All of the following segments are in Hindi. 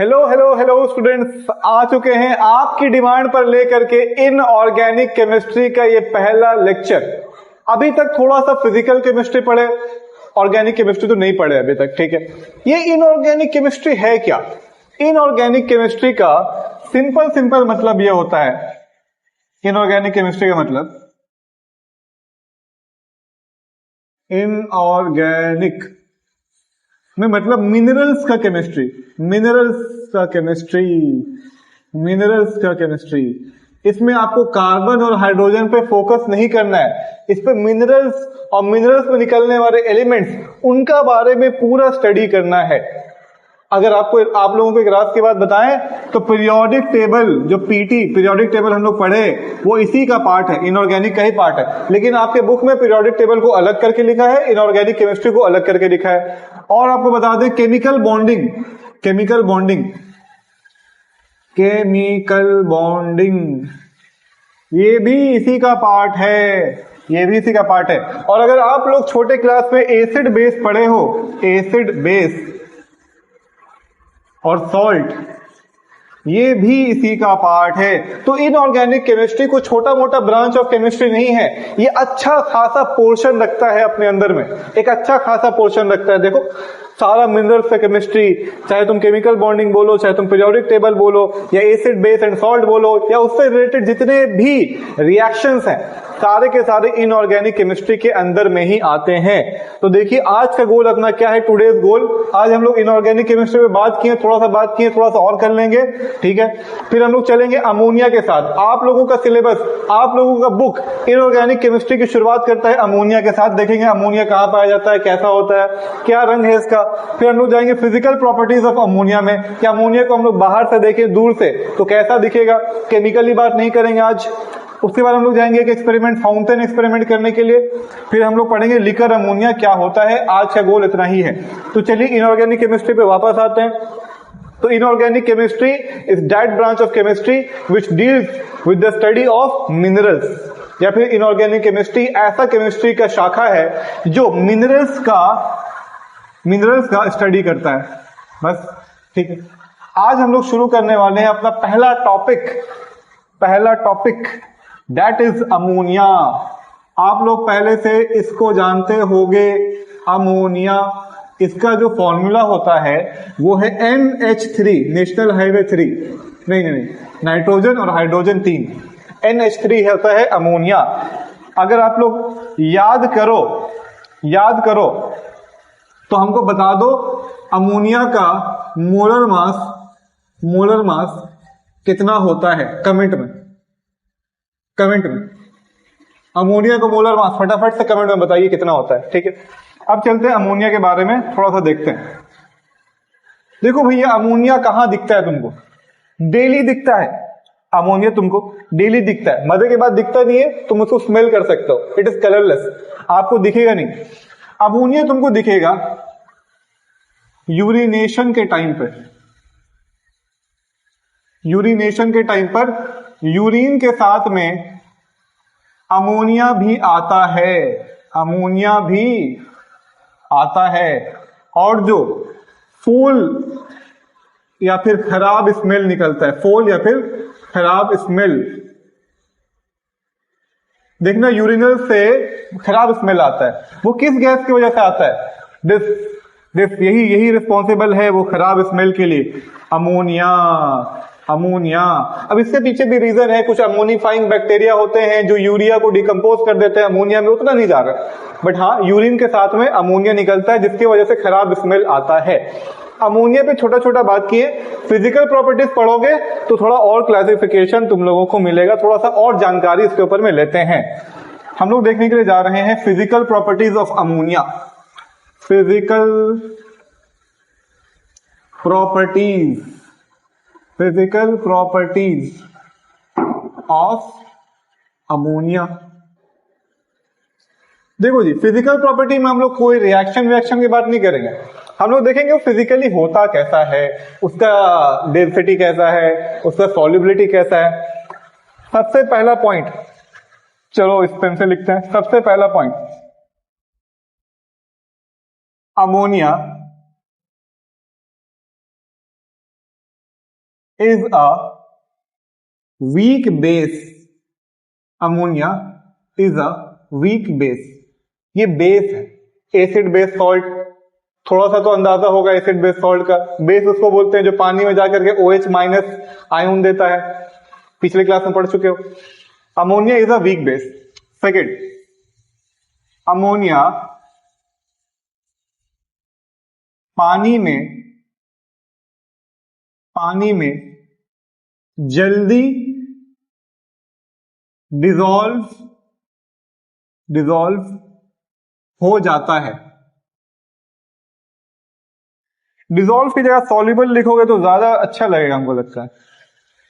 हेलो हेलो हेलो स्टूडेंट्स, आ चुके हैं आपकी डिमांड पर लेकर के इनऑर्गेनिक केमिस्ट्री का ये पहला लेक्चर। अभी तक थोड़ा सा फिजिकल केमिस्ट्री पढ़े, ऑर्गेनिक केमिस्ट्री तो नहीं पढ़े अभी तक, ठीक है। ये इनऑर्गेनिक केमिस्ट्री है क्या? इनऑर्गेनिक केमिस्ट्री का सिंपल मतलब ये होता है, इनऑर्गेनिक केमिस्ट्री का मतलब, इनऑर्गेनिक में मतलब मिनरल्स का केमिस्ट्री, मिनरल्स का केमिस्ट्री। इसमें आपको कार्बन और हाइड्रोजन पे फोकस नहीं करना है, इस पे मिनरल्स और मिनरल्स में निकलने वाले एलिमेंट्स, उनका बारे में पूरा स्टडी करना है। अगर आप लोगों को एक रात की बात बताएं तो पीरियोडिक टेबल, जो पीरियोडिक टेबल हम लोग पढ़े, वो इसी का पार्ट है, इनऑर्गेनिक का ही पार्ट है। लेकिन आपके बुक में पीरियोडिक टेबल को अलग करके लिखा है, इनऑर्गेनिक केमिस्ट्री को अलग करके लिखा है। और आपको बता दें केमिकल बॉन्डिंग ये भी इसी का पार्ट है, और अगर आप लोग छोटे क्लास में एसिड बेस पढ़े हो, एसिड बेस और सॉल्ट, ये भी इसी का पार्ट है। तो इनऑर्गेनिक केमिस्ट्री को छोटा मोटा ब्रांच ऑफ केमिस्ट्री नहीं है, ये अच्छा खासा पोर्शन रखता है अपने अंदर में, एक अच्छा खासा पोर्शन रखता है। देखो सारा मिनरल्स का केमिस्ट्री, चाहे तुम केमिकल बॉन्डिंग बोलो, चाहे तुम पीरियोडिक टेबल बोलो, या एसिड बेस एंड सॉल्ट बोलो, या उससे रिलेटेड जितने भी रिएक्शंस हैं, सारे के सारे इनऑर्गेनिक केमिस्ट्री के अंदर में ही आते हैं। तो देखिए आज का गोल अपना क्या है, टुडेज गोल। आज हम लोग इनऑर्गेनिक केमिस्ट्री पे बात किए, थोड़ा सा और कर लेंगे, ठीक है। फिर हम लोग चलेंगे अमोनिया के साथ। आप लोगों का सिलेबस, आप लोगों का बुक इनऑर्गेनिक केमिस्ट्री की शुरुआत करता है अमोनिया के साथ। देखेंगे अमोनिया कहाँ पाया जाता है, कैसा होता है, क्या रंग है इसका। फिर हम लोग जाएंगे फिजिकल प्रॉपर्टीज ऑफ अमोनिया में, कि अमोनिया को हम लोग बाहर से देखें, दूर से, तो कैसा दिखेगा। केमिकली बात नहीं करेंगे आज। उसके बाद हम लोग जाएंगे एक एक्सपेरिमेंट, फाउंटेन एक्सपेरिमेंट करने के लिए। फिर हम लोग पढ़ेंगे लिकर अमोनिया क्या होता है। आज का गोल इतना ही है। तो चलिए इनऑर्गेनिक केमिस्ट्री पे वापस आते हैं। तो inorganic chemistry is that branch of chemistry which deals with the study of minerals, या फिर इनऑर्गेनिक केमिस्ट्री ऐसा केमिस्ट्री का शाखा है जो मिनरल्स का स्टडी करता है। बस, ठीक है। आज हम लोग शुरू करने वाले हैं अपना पहला टॉपिक दैट इज अमोनिया। आप लोग पहले से इसको जानते होंगे, अमोनिया। इसका जो फॉर्मूला होता है वो है NH3, नेशनल हाईवे 3, नहीं, नाइट्रोजन और हाइड्रोजन 3, NH3 होता है अमोनिया। अगर आप लोग याद करो तो हमको बता दो अमोनिया का मोलर मास कितना होता है, कमेंट में अमोनिया का मोलर मास फटाफट से कमेंट में बताइए कितना होता है, ठीक है। अब चलते हैं अमोनिया के बारे में थोड़ा सा देखते हैं। देखो भैया, अमोनिया कहां दिखता है तुमको? डेली दिखता है। अमोनिया तुमको डेली दिखता है, मजे की बात दिखता नहीं है, तुम उसको स्मेल कर सकते हो, इट इज कलरलेस, आपको दिखेगा नहीं। अमोनिया तुमको दिखेगा यूरिनेशन के टाइम पर, यूरिन के साथ में अमोनिया भी आता है, और जो फूल या फिर खराब स्मेल निकलता है, देखना यूरिनल से खराब स्मेल आता है, वो किस गैस की वजह से आता है? यही रिस्पॉन्सिबल है वो खराब स्मेल के लिए, अमोनिया। अब इसके पीछे भी रीजन है, कुछ अमोनिफाइंग बैक्टीरिया होते हैं जो यूरिया को डिकम्पोज कर देते हैं अमोनिया में, उतना नहीं जा रहा, बट हाँ यूरिन के साथ में अमोनिया निकलता है जिसकी वजह से खराब स्मेल आता है। अमोनिया पे छोटा बात किए, फिजिकल प्रॉपर्टीज पढ़ोगे तो थोड़ा और क्लासिफिकेशन तुम लोगों को मिलेगा, थोड़ा सा और जानकारी इसके ऊपर में लेते हैं। हम लोग देखने के लिए जा रहे हैं physical properties of ammonia. Physical properties of ammonia. देखो जी, फिजिकल प्रॉपर्टी में हम लोग कोई रिएक्शन की बात नहीं करेंगे, हम लोग देखेंगे वो फिजिकली होता कैसा है, उसका डेंसिटी कैसा है, उसका सॉल्युबिलिटी कैसा है। सबसे पहला पॉइंट, चलो इस पेन से लिखते हैं। सबसे पहला point, ammonia is a weak base, ammonia is a weak base, ये बेस है, एसिड बेस सॉल्ट, थोड़ा सा तो अंदाजा होगा एसिड बेस सॉल्ट का। बेस उसको बोलते हैं जो पानी में जाकर के OH माइनस आयन देता है, पिछले क्लास में पढ़ चुके हो। Ammonia is a weak base. Second, ammonia पानी में जल्दी डिसॉल्व हो जाता है। डिसॉल्व की जगह सॉल्युबल लिखोगे तो ज्यादा अच्छा लगेगा, हमको लगता है।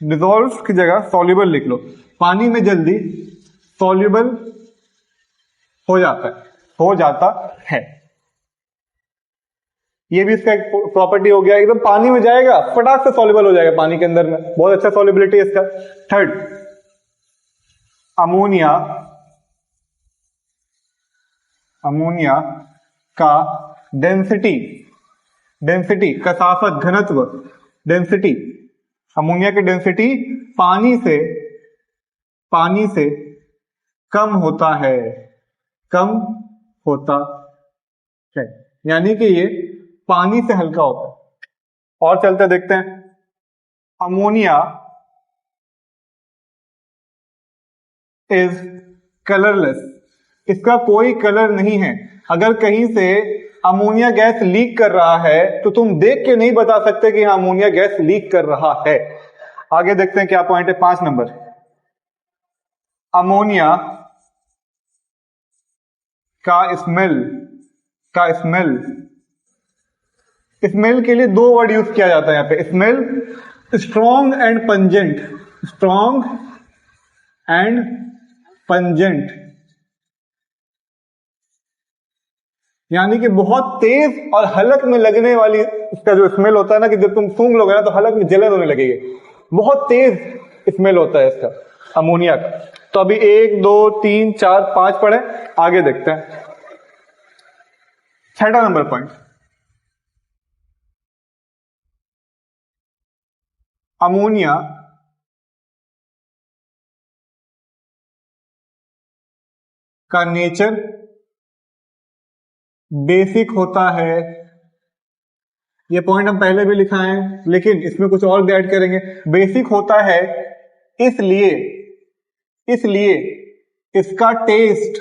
डिसॉल्व की जगह सॉल्युबल लिख लो, पानी में जल्दी सॉल्युबल हो जाता है। ये भी इसका एक प्रॉपर्टी हो गया, एकदम पानी में जाएगा फटाक से सॉल्युबल हो जाएगा पानी के अंदर में, बहुत अच्छा सॉल्युबिलिटी है इसका। थर्ड, अमोनिया का डेंसिटी कसाफत घनत्व, डेंसिटी, अमोनिया की डेंसिटी पानी से कम होता है, यानी कि ये पानी से हल्का होता है। और चलते देखते हैं, अमोनिया इज कलरलेस, इसका कोई कलर नहीं है। अगर कहीं से अमोनिया गैस लीक कर रहा है तो तुम देख के नहीं बता सकते कि हाँ अमोनिया गैस लीक कर रहा है। आगे देखते हैं क्या पॉइंट है, 5 नंबर, अमोनिया का स्मेल के लिए 2 वर्ड यूज किया जाता है यहां पे, स्मेल, स्ट्रॉन्ग एंड पंजेंट, यानी कि बहुत तेज और हलक में लगने वाली इसका जो स्मेल होता है ना, कि जब तुम सूंघ लोगे ना तो हलक में जलन होने लगेगी, बहुत तेज स्मेल होता है इसका अमोनिया का। तो अभी 1 2 3 4 5 पढ़े, आगे देखते हैं। 6वां नंबर पॉइंट, अमोनिया का नेचर बेसिक होता है। ये पॉइंट हम पहले भी लिखा है लेकिन इसमें कुछ और भी ऐड करेंगे। बेसिक होता है इसलिए इसका टेस्ट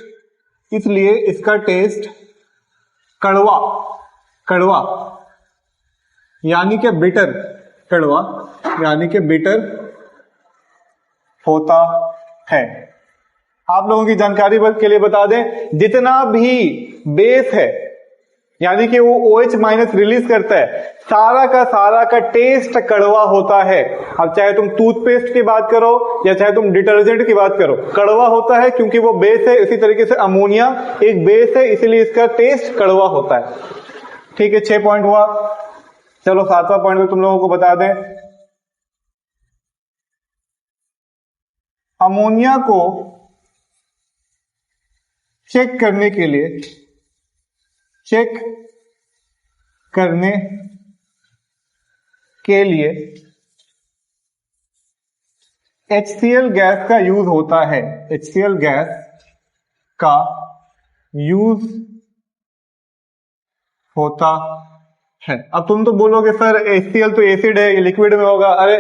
कड़वा यानी कि बिटर, होता है। आप लोगों की जानकारी के लिए बता दें, जितना भी बेस है यानी कि वो OH माइनस रिलीज करता है, सारा का टेस्ट कड़वा होता है। अब चाहे तुम टूथपेस्ट की बात करो या चाहे तुम डिटर्जेंट की बात करो, कड़वा होता है क्योंकि वो बेस है। इसी तरीके से अमोनिया एक बेस है, इसीलिए इसका टेस्ट कड़वा होता है। ठीक है, 6 पॉइंट हुआ। चलो 7वां पॉइंट में तुम लोगों को बता दें, अमोनिया को चेक करने के लिए HCl गैस का यूज होता है, HCl गैस का यूज होता है। अब तुम तो बोलोगे सर HCl तो एसिड है, ये लिक्विड में होगा। अरे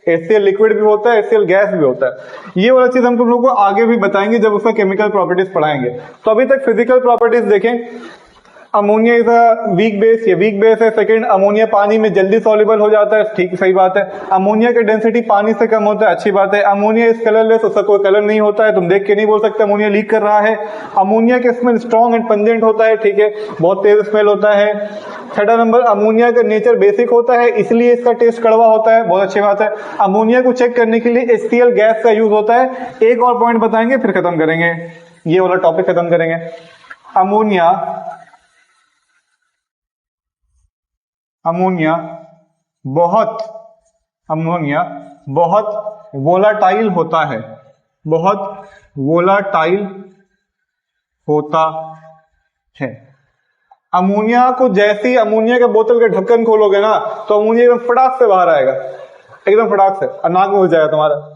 HCl लिक्विड भी होता है, HCl गैस भी होता है। ये वाला चीज हम तुम लोगों को आगे भी बताएंगे जब उसका केमिकल प्रॉपर्टीज पढ़ाएंगे। तो अभी तक फिजिकल प्रॉपर्टीज देखें। Ammonia is a weak base, ये वीक बेस है। सेकंड, अमोनिया पानी में जल्दी सॉल्युबल हो जाता है, ठीक सही बात है। अमोनिया का डेंसिटी पानी से कम होता है, अच्छी बात है। अमोनिया इज कलरलेस, उसका कोई कलर नहीं होता है, तुम देख के नहीं बोल सकते अमोनिया लीक कर रहा है। अमोनिया का स्मेल स्ट्रॉन्ग एंड पंजेंट होता है, ठीक है, बहुत तेज स्मेल होता है। 6वां नंबर, अमोनिया का नेचर बेसिक होता है, इसलिए इसका टेस्ट कड़वा होता है, बहुत अच्छी बात है। अमोनिया को चेक करने के लिए HCl गैस का यूज होता है। एक और पॉइंट बताएंगे फिर खत्म करेंगे, ये वाला टॉपिक खत्म करेंगे। अमोनिया बहुत वोलाटाइल होता है, बहुत वोलाटाइल होता है। अमोनिया को जैसे ही अमोनिया के बोतल का ढक्कन खोलोगे ना तो अमोनिया एकदम फटाक से बाहर आएगा, एकदम फटाक से, और नाक में घुस जाएगा तुम्हारा।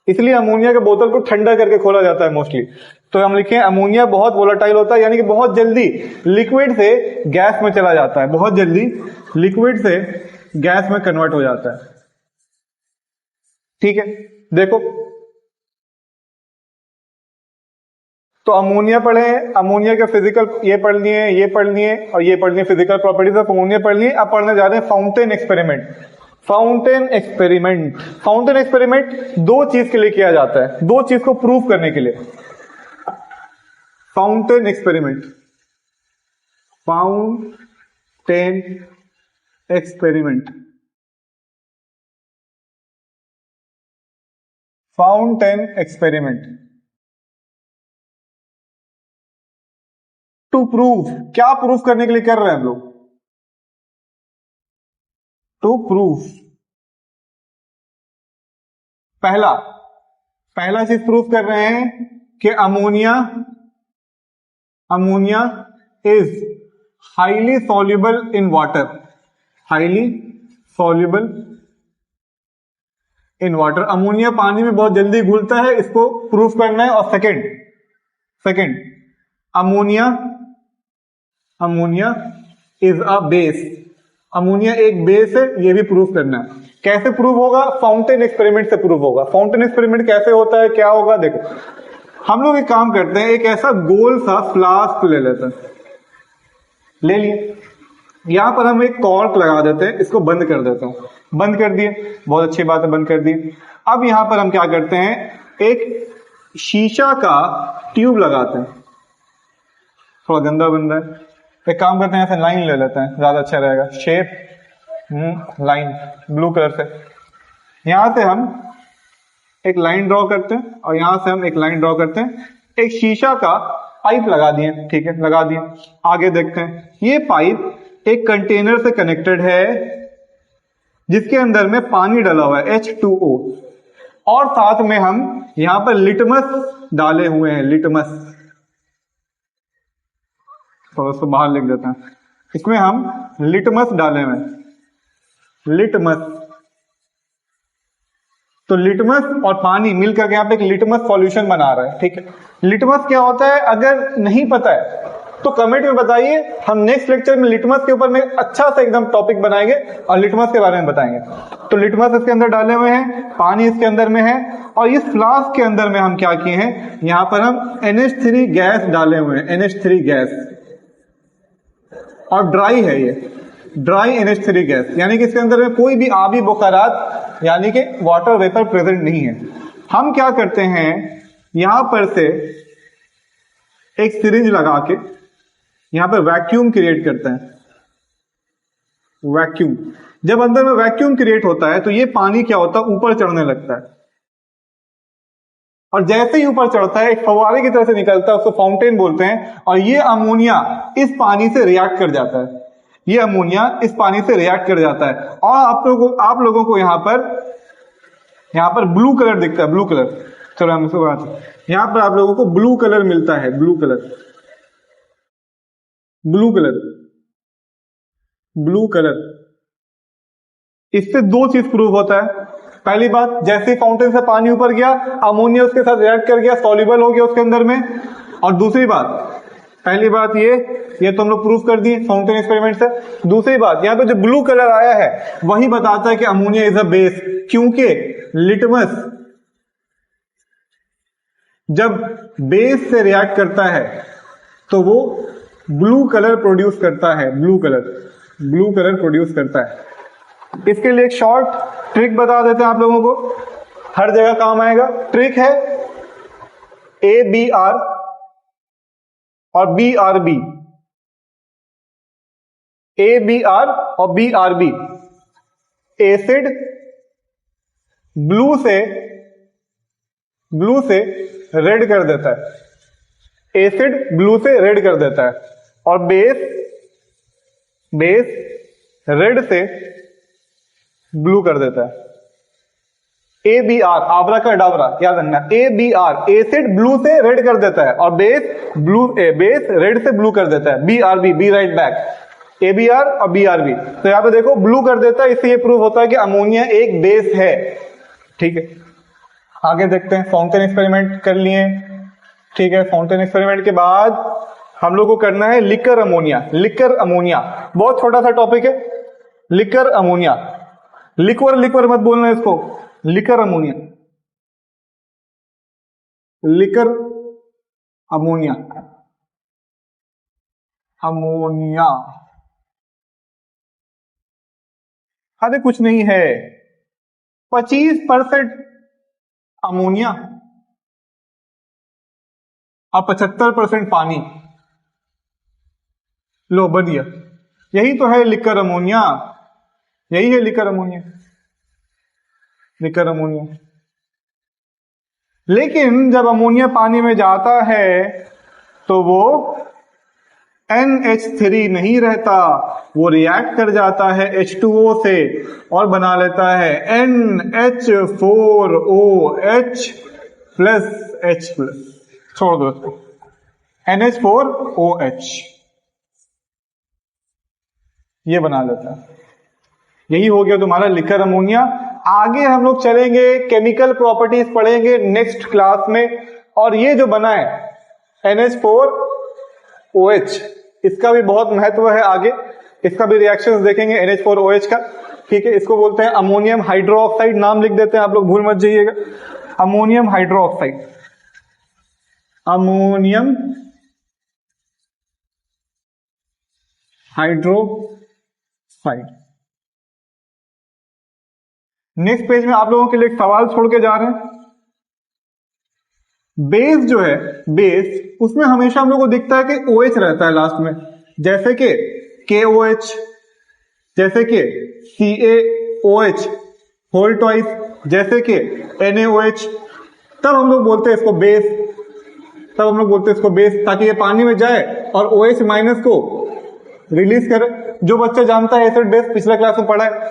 इसलिए अमोनिया के बोतल को ठंडा करके खोला जाता है मोस्टली। तो हम लिखे अमोनिया बहुत वोलेटाइल होता है, यानी कि बहुत जल्दी लिक्विड से गैस में चला जाता है, बहुत जल्दी लिक्विड से गैस में कन्वर्ट हो जाता है। ठीक है, देखो तो अमोनिया पढ़े हैं, अमोनिया के फिजिकल ये पढ़ लिए, ये पढ़ लिए और ये पढ़ लिए, फिजिकल प्रॉपर्टीज ऑफ अमोनिया पढ़ लिए। अब पढ़ने जा रहे हैं fountain experiment. Fountain experiment, fountain experiment दो चीज के लिए किया जाता है, दो चीज को प्रूव करने के लिए। Fountain experiment, fountain experiment, fountain experiment to prove, क्या प्रूव करने के लिए कर रहे हैं हम लोग? टू प्रूव, पहला चीज प्रूव कर रहे हैं कि ammonia is highly soluble in water, highly soluble in water. Ammonia पानी में बहुत जल्दी घुलता है, इसको प्रूव करना है। और second ammonia is a base, ammonia एक बेस है, ये भी प्रूव करना है। कैसे प्रूव होगा? फाउंटेन एक्सपेरिमेंट से प्रूव होगा। फाउंटेन एक्सपेरिमेंट कैसे होता है, क्या होगा? देखो हम लोग एक काम करते हैं, एक ऐसा गोल सा फ्लास्क ले लेते हैं, ले लिए, यहां पर हम एक कॉर्क लगा देते हैं, इसको बंद कर देते हैं, बंद कर दिए, बहुत अच्छी बात है, बंद कर दिए। अब यहां पर हम क्या करते हैं, एक शीशा का ट्यूब लगाते हैं, थोड़ा गंदा बन रहा है, एक काम करते हैं ऐसे लाइन ले लेते हैं, ज्यादा अच्छा रहेगा, शेप लाइन ब्लू कलर से, यहां से हम एक लाइन ड्रॉ करते हैं और यहां से हम एक लाइन ड्रॉ करते हैं, एक शीशा का पाइप लगा दिए, ठीक है, लगा दिए। आगे देखते हैं, ये पाइप एक कंटेनर से कनेक्टेड है जिसके अंदर में पानी डाला हुआ है H2O, और साथ में हम यहां पर लिटमस डाले हुए हैं, लिटमस, तो उसको बाहर लिख देते हैं, इसमें हम लिटमस डाले हुए हैं, लिटमस। तो लिटमस और पानी मिलकर के यहां पे एक लिटमस सॉल्यूशन बना रहा है, ठीक है। लिटमस क्या होता है, अगर नहीं पता है तो कमेंट में बताइए, हम नेक्स्ट लेक्चर में लिटमस के ऊपर में अच्छा सा एकदम टॉपिक बनाएंगे और लिटमस के बारे में बताएंगे। तो लिटमस इसके अंदर डाले हुए हैं, पानी इसके अंदर में है, और इस फ्लास्क के अंदर में हम क्या किए हैं, यहां पर हम NH3 गैस डाले हुए हैं, NH3 गैस, और ड्राई है ये, ड्राई NH3 गैस, यानी कि इसके अंदर में कोई भी आबी बुखारात यानी कि वाटर वेपर प्रेजेंट नहीं है। हम क्या करते हैं, यहां पर से एक सिरिंज लगा के यहां पर वैक्यूम क्रिएट करते हैं, वैक्यूम। जब अंदर में वैक्यूम क्रिएट होता है तो ये पानी क्या होता है, ऊपर चढ़ने लगता है, और जैसे ही ऊपर चढ़ता है एक फव्वारे की तरह से निकलता है, उसको फाउंटेन बोलते हैं, और ये अमोनिया इस पानी से रिएक्ट कर जाता है, ये अमोनिया इस पानी से रिएक्ट कर जाता है, और आप लोगों को यहां पर ब्लू कलर दिखता है, ब्लू कलर। चलो हम इसको बात, यहां पर आप लोगों को ब्लू कलर मिलता है, blue colour, blue colour, blue colour. इससे दो चीज प्रूव होता है। पहली बात, जैसे ही फाउंटेन से पानी ऊपर गया, अमोनिया उसके साथ रिएक्ट कर गया, सॉल्युबल हो गया उसके अंदर में। और दूसरी बात, पहली बात ये तो हम लोग प्रूफ कर दिए फाउंटेन एक्सपेरिमेंट से। दूसरी बात, यहाँ पे जो ब्लू कलर आया है वही बताता है कि अमोनिया इज अ बेस, क्योंकि लिटमस जब बेस से रिएक्ट करता है तो वो ब्लू कलर प्रोड्यूस करता है, ब्लू कलर प्रोड्यूस करता है। इसके लिए एक शॉर्ट ट्रिक बता देते हैं आप लोगों को, हर जगह काम आएगा। ट्रिक है ABR और BRB, ABR और BRB। एसिड ब्लू से रेड कर देता है, एसिड ब्लू से रेड कर देता है, और बेस रेड से ब्लू कर देता है। ABR, आबरा का डाबरा, याद रखना, ABR एसिड ब्लू से रेड कर देता है और बेस रेड से ब्लू कर देता है। BRB, be right back, ABr और BrB। तो यहां पे देखो ब्लू कर देता है, इससे ये प्रूव होता है कि अमोनिया एक बेस है। ठीक है, आगे देखते हैं। फाउंटेन एक्सपेरिमेंट कर लिए। ठीक है, फाउंटेन एक्सपेरिमेंट के बाद हम लोग को करना है लिकर अमोनिया। लिकर अमोनिया बहुत छोटा सा टॉपिक है। लिकर अमोनिया, लिक्वर लिक्वर मत बोलना इसको, liquor ammonia, liquor ammonia, ammonia. अरे कुछ नहीं है, 25% अमोनिया और 75% पानी। लो बन गया, यही तो है लिकर अमोनिया, यही है लिकर अमोनिया, लिकर अमोनिया। लेकिन जब अमोनिया पानी में जाता है तो वो NH3 नहीं रहता, वो रिएक्ट कर जाता है H2O से और बना लेता है NH4OH प्लस H प्लस। छोड़ दो इसको, NH4OH ये बना लेता है। यही हो गया तुम्हारा लिकर अमोनिया। आगे हम लोग चलेंगे, केमिकल प्रॉपर्टीज पढ़ेंगे नेक्स्ट क्लास में। और ये जो बना है NH4OH, इसका भी बहुत महत्व है आगे, इसका भी रिएक्शंस देखेंगे NH4OH का। ठीक है, इसको बोलते हैं अमोनियम हाइड्रोक्साइड, नाम लिख देते हैं आप लोग, भूल मत जाइएगा। Ammonium hydroxide, ammonium hydroxide. Next page में आप लोगों के लिए एक सवाल छोड़ के जा रहे हैं। बेस जो है, बेस, उसमें हमेशा हम लोग को दिखता है कि OH रहता है लास्ट में, जैसे कि KOH, जैसे कि CaOH होल ट्वाइस, जैसे कि NaOH। तब हम लोग बोलते हैं इसको बेस, तब हम लोग बोलते हैं इसको बेस, ताकि ये पानी में जाए और OH माइनस को रिलीज करे। जो बच्चा जानता है एसिड बेस, पिछला क्लास में पढ़ा है।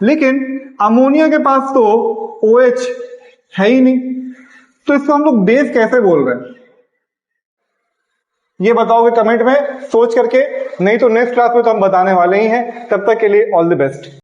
लेकिन अमोनिया के पास तो OH है ही नहीं, तो इसको हम लोग बेस कैसे बोल रहे हैं, ये बताओगे कमेंट में सोच करके, नहीं तो नेक्स्ट क्लास में तो हम बताने वाले ही हैं। तब तक के लिए ऑल द बेस्ट।